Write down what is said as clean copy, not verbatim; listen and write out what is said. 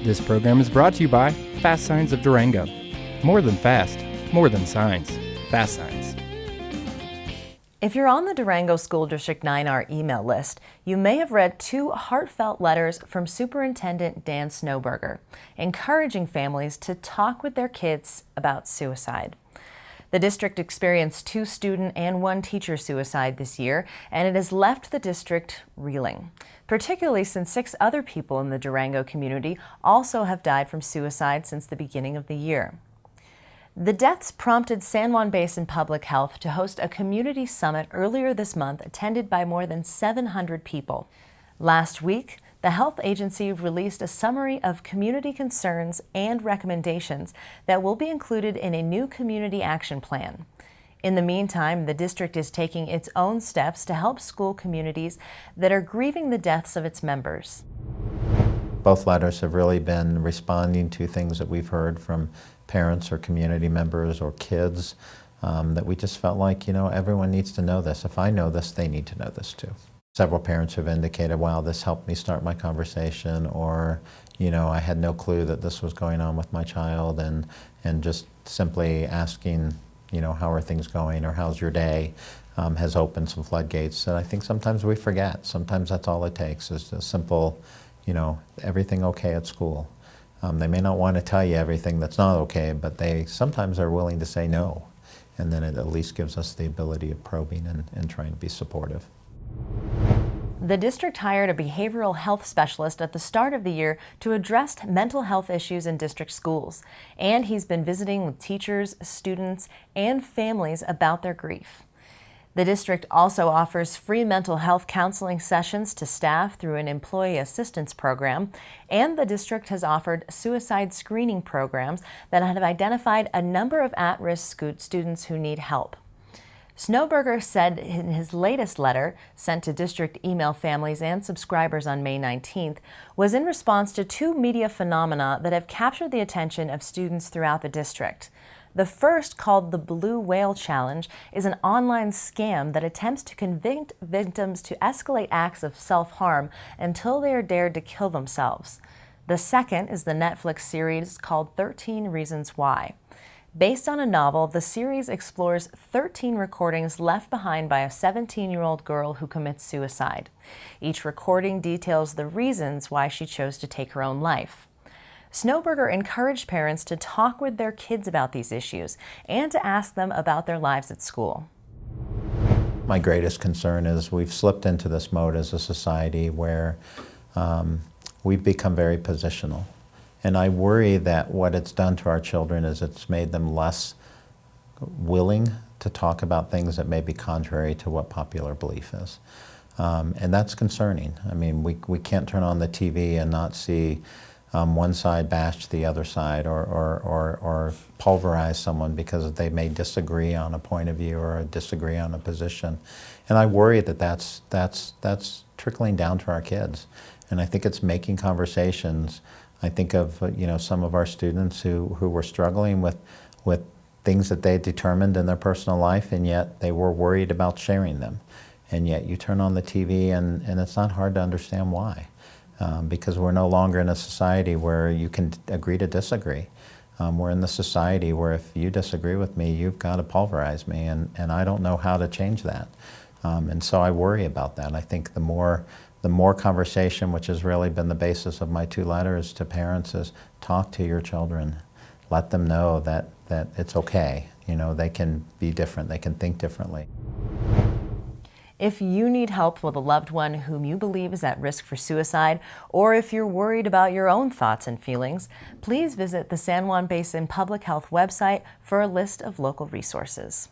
This program is brought to you by Fast Signs of Durango. More than fast, more than signs. Fast Signs. If you're on the Durango School District 9R email list, you may have read two heartfelt letters from Superintendent Dan Snowberger, encouraging families to talk with their kids about suicide. The district experienced 2 student and 1 teacher suicide this year, and it has left the district reeling, particularly since 6 other people in the Durango community also have died from suicide since the beginning of the year. The deaths prompted San Juan Basin Public Health to host a community summit earlier this month attended by more than 700 people. Last week, the health agency released a summary of community concerns and recommendations that will be included in a new community action plan. In the meantime, the district is taking its own steps to help school communities that are grieving the deaths of its members. Both letters have really been responding to things that we've heard from parents or community members or kids that we just felt like, everyone needs to know this. If I know this, they need to know this too. Several parents have indicated, wow, this helped me start my conversation, or, I had no clue that this was going on with my child, and just simply asking, how are things going, or how's your day, has opened some floodgates that I think sometimes we forget. Sometimes that's all it takes, is a simple, everything okay at school. They may not want to tell you everything that's not okay, but they sometimes are willing to say no, and then it at least gives us the ability of probing and trying to be supportive. The district hired a behavioral health specialist at the start of the year to address mental health issues in district schools, and he's been visiting with teachers, students, and families about their grief. The district also offers free mental health counseling sessions to staff through an employee assistance program, and the district has offered suicide screening programs that have identified a number of at-risk students who need help. Snowberger said in his latest letter, sent to district email families and subscribers on May 19th, was in response to 2 media phenomena that have captured the attention of students throughout the district. The first, called the Blue Whale Challenge, is an online scam that attempts to convince victims to escalate acts of self-harm until they are dared to kill themselves. The second is the Netflix series called 13 Reasons Why. Based on a novel, the series explores 13 recordings left behind by a 17-year-old girl who commits suicide. Each recording details the reasons why she chose to take her own life. Snowberger encouraged parents to talk with their kids about these issues and to ask them about their lives at school. My greatest concern is we've slipped into this mode as a society where we've become very positional. And I worry that what it's done to our children is it's made them less willing to talk about things that may be contrary to what popular belief is. And that's concerning. I mean, we can't turn on the TV and not see one side bash the other side, or pulverize someone because they may disagree on a point of view or disagree on a position. And I worry that that's trickling down to our kids. And I think it's making conversations. I think of some of our students who were struggling with things that they determined in their personal life, and yet they were worried about sharing them. And yet you turn on the TV and it's not hard to understand why. Because we're no longer in a society where you can agree to disagree. We're in the society where if you disagree with me, you've got to pulverize me, and I don't know how to change that. And so I worry about that. I think the more conversation, which has really been the basis of my 2 letters to parents, is talk to your children. Let them know that it's okay. They can be different, they can think differently. If you need help with a loved one whom you believe is at risk for suicide, or if you're worried about your own thoughts and feelings, please visit the San Juan Basin Public Health website for a list of local resources.